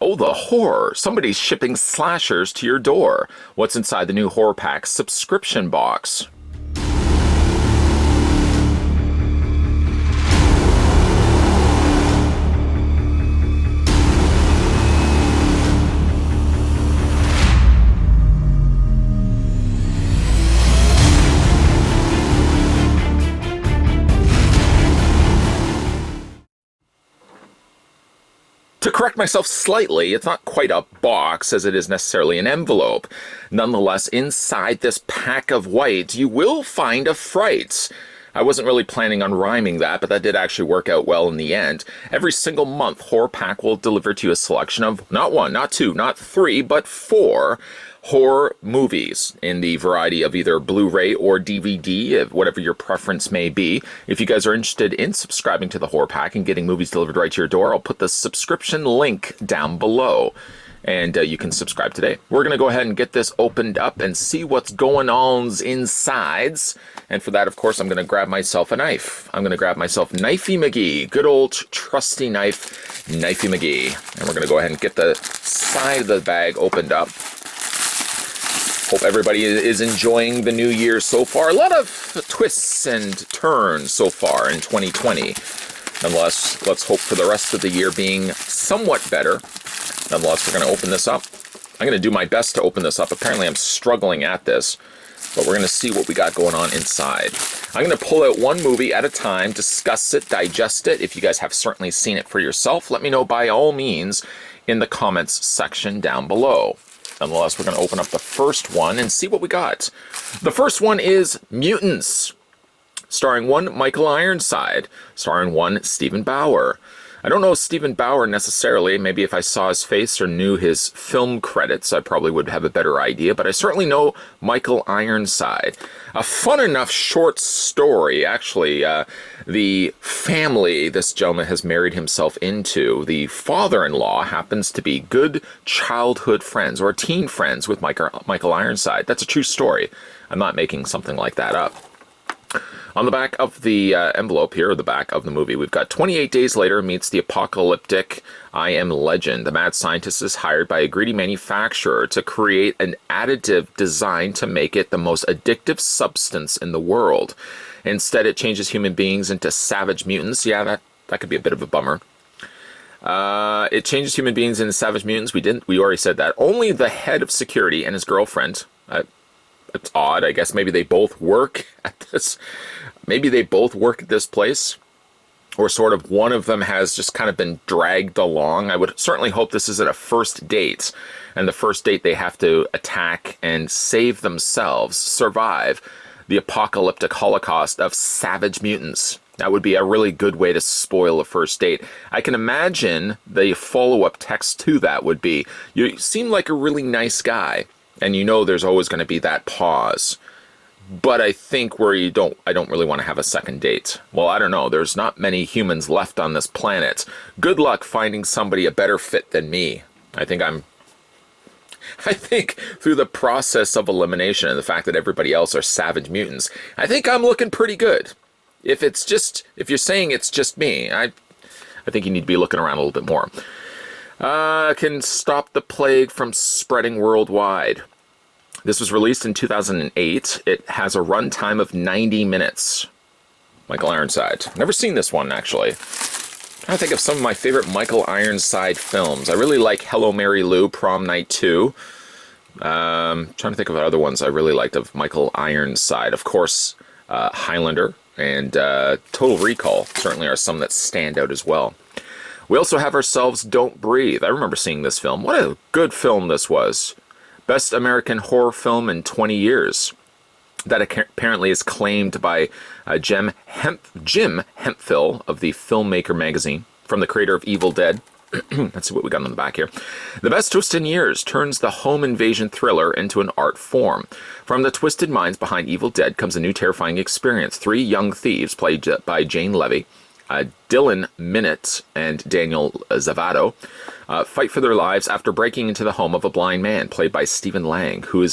Oh, the horror. Somebody's shipping slashers to your door. What's inside the new Horror Pack subscription box? To correct myself slightly, it's not quite a box as it is necessarily an envelope. Nonetheless, inside this pack of white, you will find a fright. I wasn't really planning on rhyming that, but that did actually work out well in the end. Every single month, Horror Pack will deliver to you a selection of not one, not two, not three, but four horror movies in the variety of either Blu-ray or DVD, whatever your preference may be. If you guys are interested in subscribing to the Horror Pack and getting movies delivered right to your door, I'll put the subscription link down below. And you can subscribe today. We're going to go ahead and get this opened up and see what's going on insides. And for that, of course, I'm going to grab myself a knife. I'm going to grab myself Knifey McGee. Good old trusty knife, Knifey McGee. And we're going to go ahead and get the side of the bag opened up. Hope everybody is enjoying the new year so far. A lot of twists and turns so far in 2020. Nonetheless, let's hope for the rest of the year being somewhat better. Nonetheless, we're going to open this up. I'm going to do my best to open this up. Apparently, I'm struggling at this, but we're going to see what we got going on inside. I'm going to pull out one movie at a time, discuss it, digest it. If you guys have certainly seen it for yourself, let me know by all means in the comments section down below. Nonetheless, we're going to open up the first one and see what we got. The first one is Mutants, starring one Michael Ironside, starring one Stephen Bauer. I don't know Stephen Bauer necessarily. Maybe if I saw his face or knew his film credits, I probably would have a better idea. But I certainly know Michael Ironside. A fun enough short story, actually. The family this gentleman has married himself into, the father-in-law happens to be good childhood friends or teen friends with Michael Ironside. That's a true story. I'm not making something like that up. On the back of the envelope here, or the back of the movie, we've got 28 days later meets the apocalyptic I Am Legend. The mad scientist is hired by a greedy manufacturer to create an additive designed to make it the most addictive substance in the world. Instead, it changes human beings into savage mutants. Yeah, that could be a bit of a bummer. It changes human beings into savage mutants. We already said that. Only the head of security and his girlfriend. It's odd. I guess maybe they both work at this. Maybe they both work at this place, or sort of one of them has just kind of been dragged along. I would certainly hope this isn't a first date, and the first date they have to attack and save themselves, survive the apocalyptic holocaust of savage mutants. That would be a really good way to spoil a first date. I can imagine the follow-up text to that would be, you seem like a really nice guy, and you know there's always going to be that pause. But I think where I don't really want to have a second date. Well, I don't know. There's not many humans left on this planet. Good luck finding somebody a better fit than me. I think through the process of elimination and the fact that everybody else are savage mutants, I think I'm looking pretty good. If you're saying it's just me, I think you need to be looking around a little bit more. Can stop the plague from spreading worldwide. This was released in 2008. It has a runtime of 90 minutes. Michael Ironside. Never seen this one, actually. I'm trying to think of some of my favorite Michael Ironside films. I really like Hello, Mary Lou, Prom Night 2. Trying to think of other ones I really liked of Michael Ironside. Of course, Highlander and Total Recall certainly are some that stand out as well. We also have ourselves Don't Breathe. I remember seeing this film. What a good film this was. Best American horror film in 20 years. That apparently is claimed by Jim Hemphill of the Filmmaker magazine, from the creator of Evil Dead. Let's see what we got on the back here. The best twist in years turns the home invasion thriller into an art form. From the twisted minds behind Evil Dead comes a new terrifying experience. Three young thieves, played by Jane Levy, Dylan Minnett, and Daniel Zavato, fight for their lives after breaking into the home of a blind man, played by Stephen Lang, who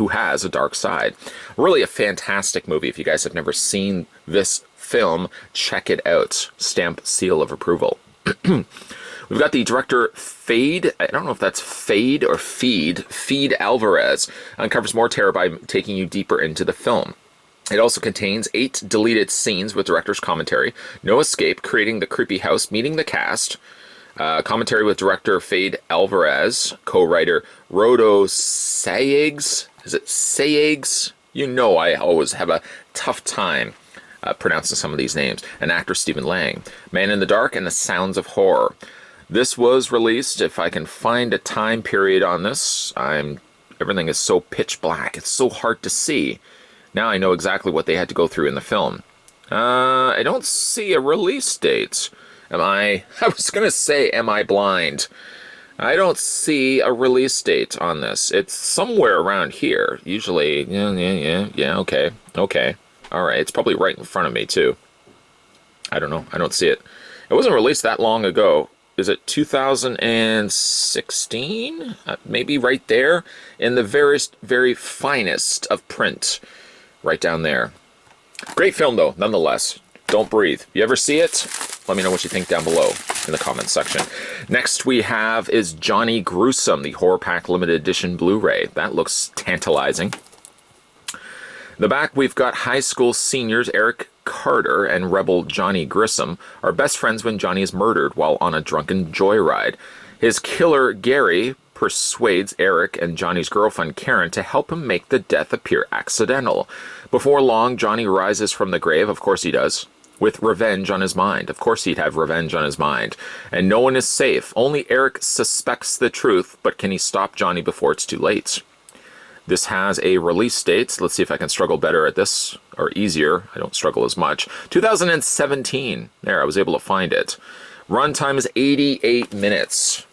has a dark side. Really a fantastic movie. If you guys have never seen this film, check it out. Stamp seal of approval. We've got the director Fade, I don't know if that's Fade or Feed Alvarez, uncovers more terror by taking you deeper into the film. It also contains 8 deleted scenes with director's commentary, no escape, creating the creepy house, meeting the cast, commentary with director Fade Alvarez, co-writer Rodo Sayegs. Is it Sayegs? You know I always have a tough time pronouncing some of these names. And actor Stephen Lang. Man in the Dark and the Sounds of Horror. This was released, if I can find a time period on this, everything is so pitch black, it's so hard to see. Now I know exactly what they had to go through in the film. I don't see a release date. I was going to say, am I blind? I don't see a release date on this. It's somewhere around here. Usually, yeah, okay. All right, it's probably right in front of me, too. I don't know. I don't see it. It wasn't released that long ago. Is it 2016? Maybe right there in the very, very finest of print. Right down there. Great film, though, nonetheless. Don't Breathe. You ever see it? Let me know what you think down below in the comments section. Next we have is Johnny Gruesome, the Horror Pack Limited Edition Blu-ray. That looks tantalizing. In the back, we've got high school seniors Eric Carter and rebel Johnny Grissom are best friends when Johnny is murdered while on a drunken joyride. His killer, Gary, persuades Eric and Johnny's girlfriend, Karen, to help him make the death appear accidental. Before long, Johnny rises from the grave, of course he does, with revenge on his mind. Of course he'd have revenge on his mind. And no one is safe. Only Eric suspects the truth, but can he stop Johnny before it's too late? This has a release date. Let's see if I can struggle better at this, or easier. I don't struggle as much. 2017. There, I was able to find it. Runtime is 88 minutes.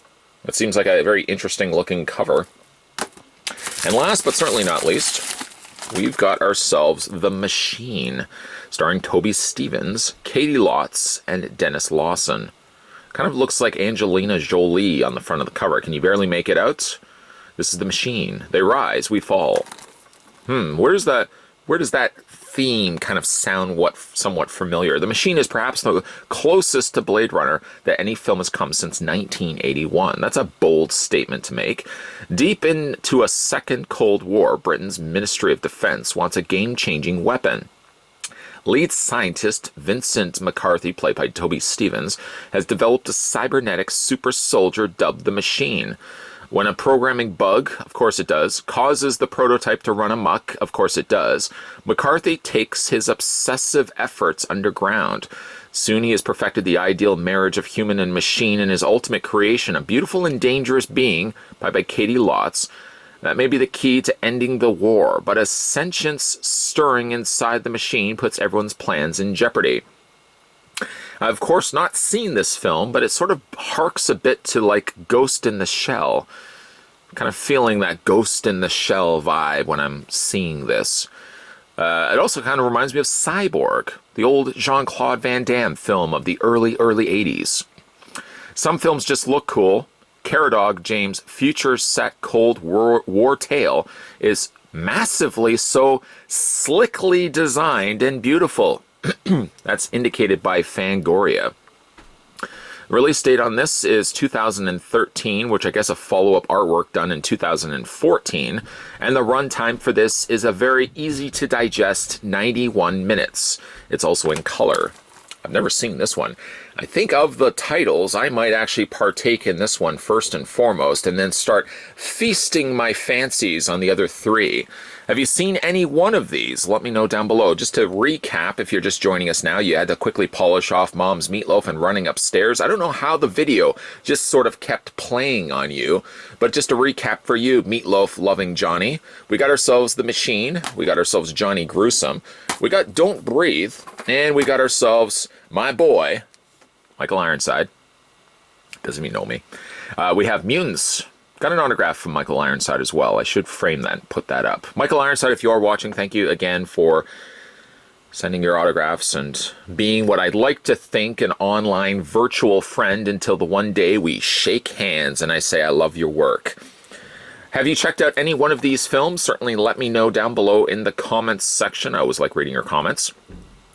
It seems like a very interesting looking cover. And last but certainly not least, we've got ourselves The Machine, starring Toby Stephens, Katie Lotz, and Dennis Lawson. Kind of looks like Angelina Jolie on the front of the cover. Can you barely make it out? This is The Machine. They rise, we fall. Where does that theme kind of sound somewhat familiar? The Machine is perhaps the closest to Blade Runner that any film has come since 1981. That's a bold statement to make. Deep into a second Cold War, Britain's Ministry of Defense wants a game-changing weapon. Lead scientist Vincent McCarthy, played by Toby Stephens, has developed a cybernetic super soldier dubbed the Machine. When a programming bug, of course it does, causes the prototype to run amok, of course it does, McCarthy takes his obsessive efforts underground. Soon he has perfected the ideal marriage of human and machine in his ultimate creation, a beautiful and dangerous being, by Katie Lotz. That may be the key to ending the war, but a sentience stirring inside the machine puts everyone's plans in jeopardy. I've, of course, not seen this film, but it sort of harks a bit to, like, Ghost in the Shell. I'm kind of feeling that Ghost in the Shell vibe when I'm seeing this. It also kind of reminds me of Cyborg, the old Jean-Claude Van Damme film of the early 80s. Some films just look cool. Caradog James' future-set Cold War tale is massively so slickly designed and beautiful. That's indicated by Fangoria. The release date on this is 2013, which I guess a follow-up artwork done in 2014. And the runtime for this is a very easy-to-digest 91 minutes. It's also in color. I've never seen this one. I think of the titles, I might actually partake in this one first and foremost, and then start feasting my fancies on the other 3. Have you seen any one of these? Let me know down below. Just to recap, if you're just joining us now, you had to quickly polish off Mom's meatloaf and running upstairs. I don't know how the video just sort of kept playing on you, but just to recap for you, meatloaf-loving Johnny, we got ourselves The Machine, we got ourselves Johnny Gruesome, we got Don't Breathe, and we got ourselves my boy, Michael Ironside. Doesn't even know me. We have Mutants. Got an autograph from Michael Ironside as well. I should frame that and put that up. Michael Ironside, if you are watching, thank you again for sending your autographs and being what I'd like to think an online virtual friend until the one day we shake hands and I say I love your work. Have you checked out any one of these films? Certainly let me know down below in the comments section. I always like reading your comments.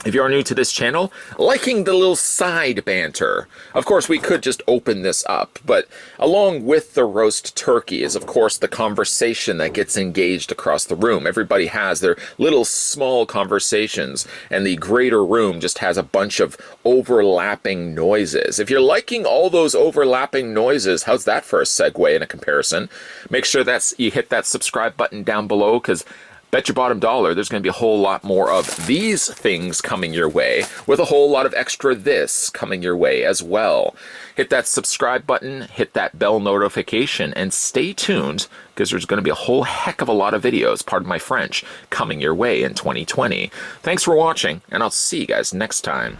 If you are new to this channel, liking the little side banter. Of course, we could just open this up, but along with the roast turkey is, of course, the conversation that gets engaged across the room. Everybody has their little small conversations, and the greater room just has a bunch of overlapping noises. If you're liking all those overlapping noises, how's that for a segue and a comparison? Make sure you hit that subscribe button down below, because bet your bottom dollar there's going to be a whole lot more of these things coming your way, with a whole lot of extra this coming your way as well. Hit that subscribe button, hit that bell notification, and stay tuned, because there's going to be a whole heck of a lot of videos, pardon my French, coming your way in 2020. Thanks for watching, and I'll see you guys next time.